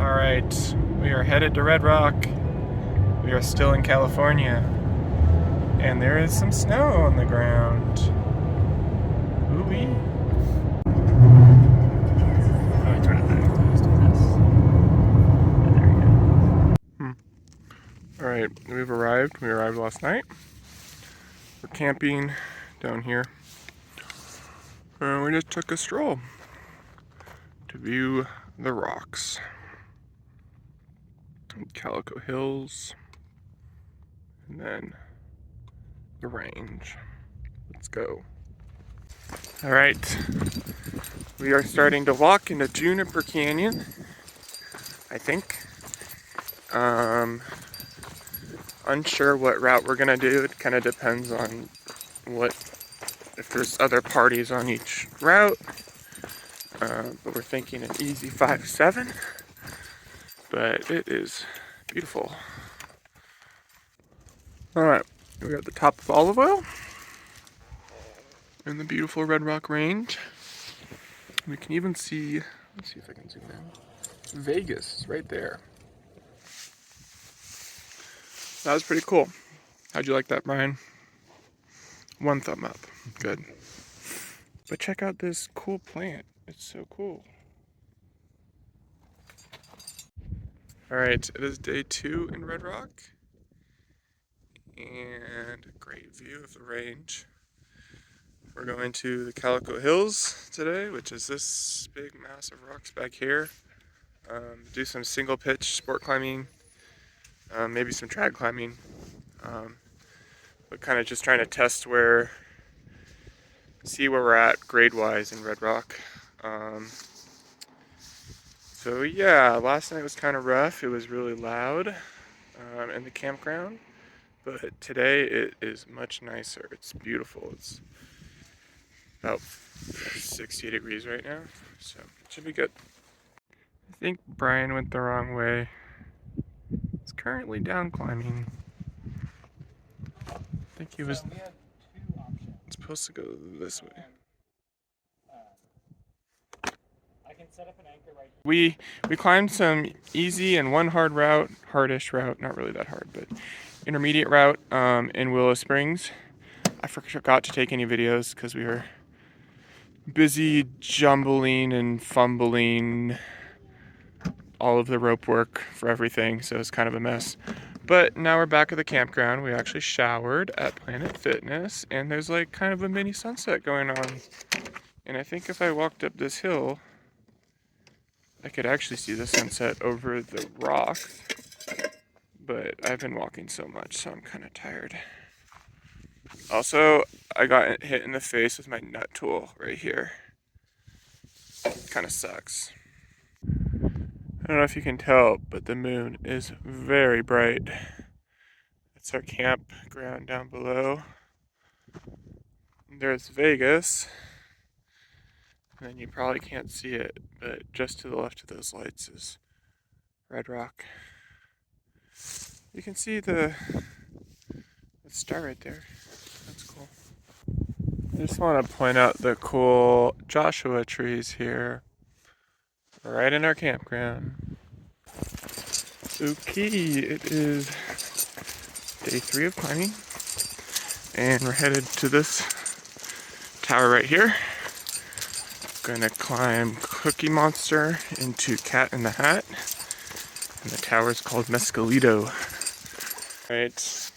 Alright, we are headed to Red Rock. We are still in California. And there is some snow on the ground. Ooh-wee. Oh, turn it back. Let's do this. There we go. Alright, we've arrived. We arrived last night. We're camping down here. And we just took a stroll to view the rocks. Calico Hills. And then the range. Let's go. Alright, we are starting to walk into Juniper Canyon, I think. Unsure what route we're gonna do. It kind of depends on if there's other parties on each route. But we're thinking an easy 5-7. But it is beautiful. Alright, we're at the top of Olive Oil in the beautiful Red Rock Range. We can even see, let's see if I can zoom in, Vegas right there. That was pretty cool. How'd you like that, Brian? 1 thumb up. Good. But check out this cool plant. It's so cool. Alright, it is day 2 in Red Rock. And a great view of the range. We're going to the Calico Hills today, which is this big mass of rocks back here. Do some single pitch sport climbing, maybe some trad climbing, but kind of just trying to test see where we're at grade-wise in Red Rock. So yeah, last night was kind of rough. It was really loud in the campground, but today it is much nicer. It's beautiful. It's about 60 degrees right now, so it should be good. I think Brian went the wrong way. He's currently down climbing. I think he was supposed to go this way. I can set up an anchor right here. We climbed some easy and one hard route, hardish route, not really that hard, but intermediate route in Willow Springs. I forgot to take any videos because we were busy jumbling and fumbling all of the rope work for everything, so it's kind of a mess. But now we're back at the campground. We actually showered at Planet Fitness, and there's like kind of a mini sunset going on. And I think if I walked up this hill, I could actually see the sunset over the rocks. But I've been walking so much, so I'm kind of tired. Also, I got hit in the face with my nut tool right here. Kind of sucks. I don't know if you can tell, but the moon is very bright. It's our campground down below. There's Vegas. And then you probably can't see it, but just to the left of those lights is Red Rock. You can see the star right there. That's cool. I just want to point out the cool Joshua trees here, right in our campground. Okay, it is day 3 of climbing, and we're headed to this tower right here. Gonna climb Cookie Monster into Cat in the Hat, and the tower is called Mescalito. Right,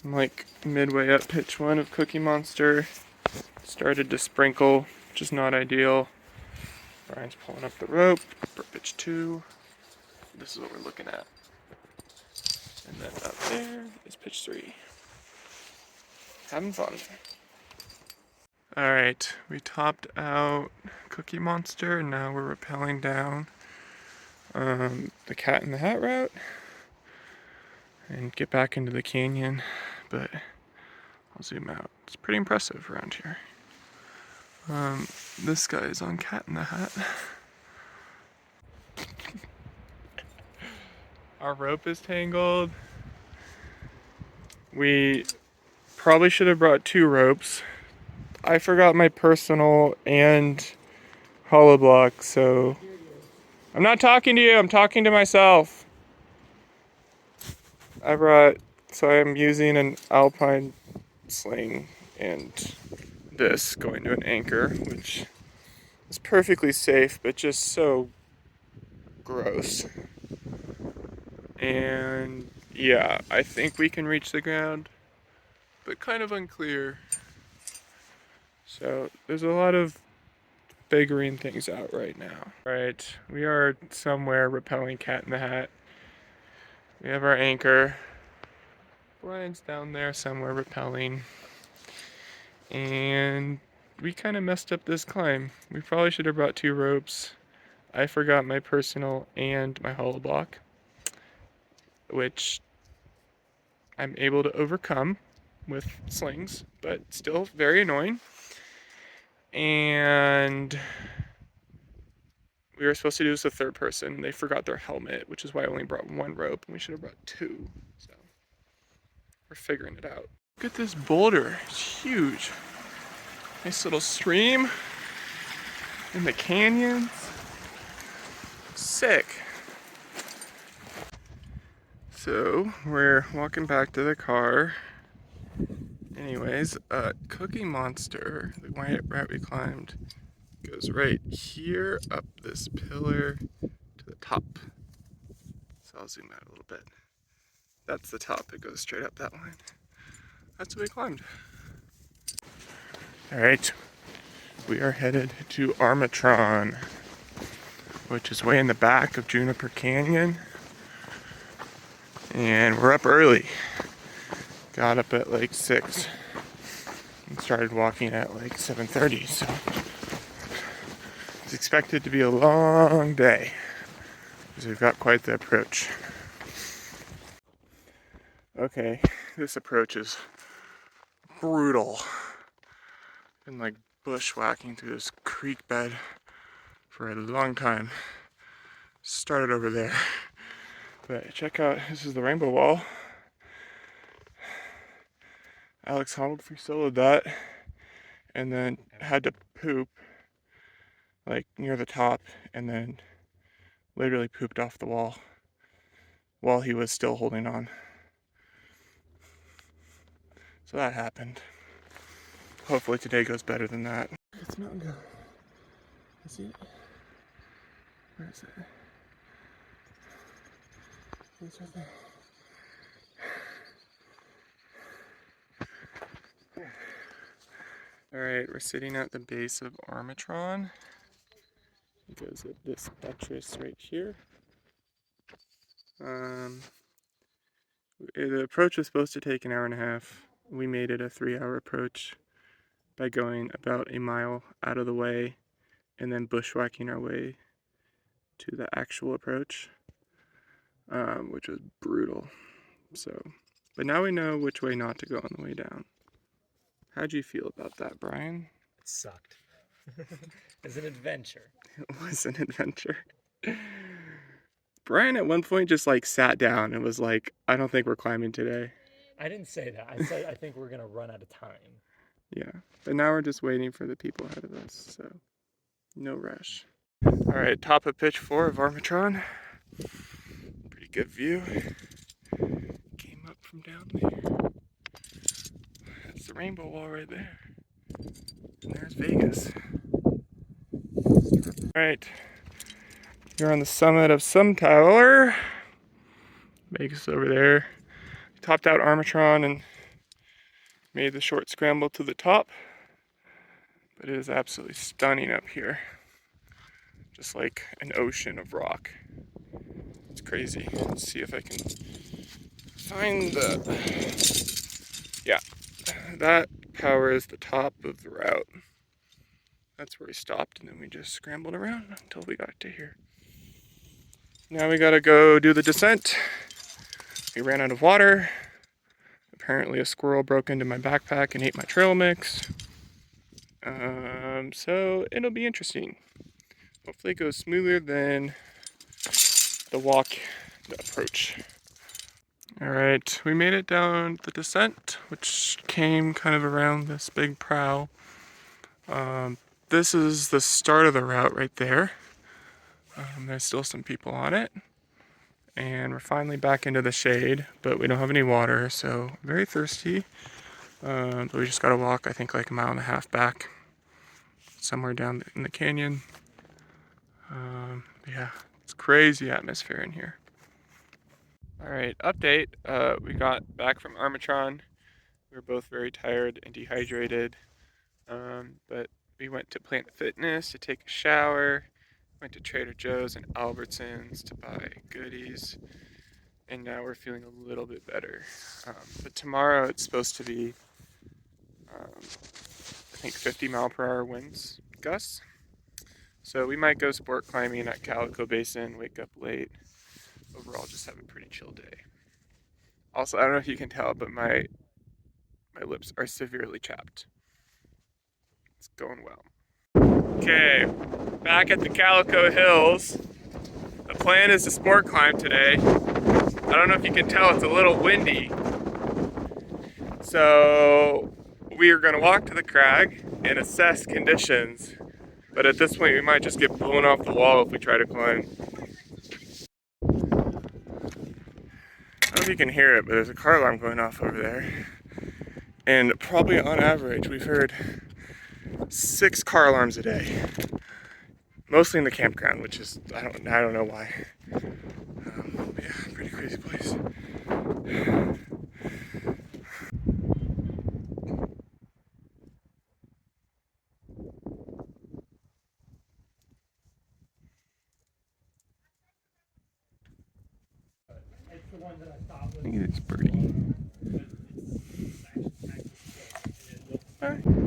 I'm like midway up pitch 1 of Cookie Monster. Started to sprinkle, which is not ideal. Brian's pulling up the rope for pitch 2. This is what we're looking at. And then up there is pitch 3. Having fun. Alright, we topped out Cookie Monster, and now we're rappelling down the Cat in the Hat route and get back into the canyon, but I'll zoom out. It's pretty impressive around here. This guy is on Cat in the Hat. Our rope is tangled. We probably should have brought 2 ropes. I forgot my personal and hollow block, so I'm not talking to you, I'm talking to myself. So I'm using an Alpine sling and this going to an anchor, which is perfectly safe, but just so gross. And yeah, I think we can reach the ground, but kind of unclear. So there's a lot of figuring things out right now. Right, we are somewhere rappelling Cat in the Hat. We have our anchor. Brian's down there somewhere rappelling. And we kind of messed up this climb. We probably should have brought 2 ropes. I forgot my personal and my hollow block, which I'm able to overcome with slings, but still very annoying. And we were supposed to do this with 3rd person. They forgot their helmet, which is why I only brought 1 rope, and we should have brought 2. So we're figuring it out. Look at this boulder, it's huge. Nice little stream in the canyons. Sick. So we're walking back to the car. Anyways, Cookie Monster, the white route we climbed, goes right here up this pillar to the top. So I'll zoom out a little bit. That's the top, it goes straight up that line. That's what we climbed. Alright, we are headed to Armatron, which is way in the back of Juniper Canyon. And we're up early. Got up at like 6 and started walking at like 7:30, so it's expected to be a long day because we've got quite the approach. Okay, this approach is brutal. Been like bushwhacking through this creek bed for a long time. Started over there, but check out, this is the rainbow wall. Alex Honnold free soloed that and then had to poop like near the top and then literally pooped off the wall while he was still holding on. So that happened. Hopefully today goes better than that. It's mountain goat. I see it. Where is it? It's right there. Alright, we're sitting at the base of Armatron. It goes at this buttress right here. The approach was supposed to take an hour and a half. We made it a 3-hour approach by going about a mile out of the way and then bushwhacking our way to the actual approach, which was brutal. So, but now we know which way not to go on the way down. How'd you feel about that, Brian? It sucked. It's an adventure. It was an adventure. Brian at one point just like sat down and was like, I don't think we're climbing today. I didn't say that. I said I think we're gonna run out of time. Yeah, but now we're just waiting for the people ahead of us, so no rush. All right, top of pitch 4 of Armatron. Pretty good view. Came up from down there. That's the rainbow wall right there. And there's Vegas. All right, you're on the summit of some tower. Vegas over there. Topped out Armatron and made the short scramble to the top. But it is absolutely stunning up here. Just like an ocean of rock. It's crazy. Let's see if I can find the... Yeah, that powers the top of the route. That's where we stopped and then we just scrambled around until we got to here. Now we gotta go do the descent. We ran out of water. Apparently a squirrel broke into my backpack and ate my trail mix. So it'll be interesting. Hopefully it goes smoother than the walk, the approach. All right, we made it down the descent, which came kind of around this big prow. This is the start of the route right there. There's still some people on it. And we're finally back into the shade, but we don't have any water, so very thirsty. But we just gotta walk, I think, like a mile and a half back, somewhere down in the canyon. Yeah, it's crazy atmosphere in here. All right, update. We got back from Armatron. We were both very tired and dehydrated, but we went to Planet Fitness to take a shower. Went to Trader Joe's and Albertsons to buy goodies, and now we're feeling a little bit better. But tomorrow it's supposed to be, I think, 50-mile-per-hour winds gusts. So we might go sport climbing at Calico Basin, wake up late. Overall, just have a pretty chill day. Also, I don't know if you can tell, but my lips are severely chapped. It's going well. Okay, back at the Calico Hills. The plan is to sport climb today. I don't know if you can tell, it's a little windy. So we are gonna walk to the crag and assess conditions. But at this point, we might just get blown off the wall if we try to climb. I don't know if you can hear it, but there's a car alarm going off over there. And probably on average, we've heard 6 car alarms a day. Mostly in the campground, which is, I don't know why. Yeah, pretty crazy place. It's the one that I thought was. Look at this birdie. It's actually Hi.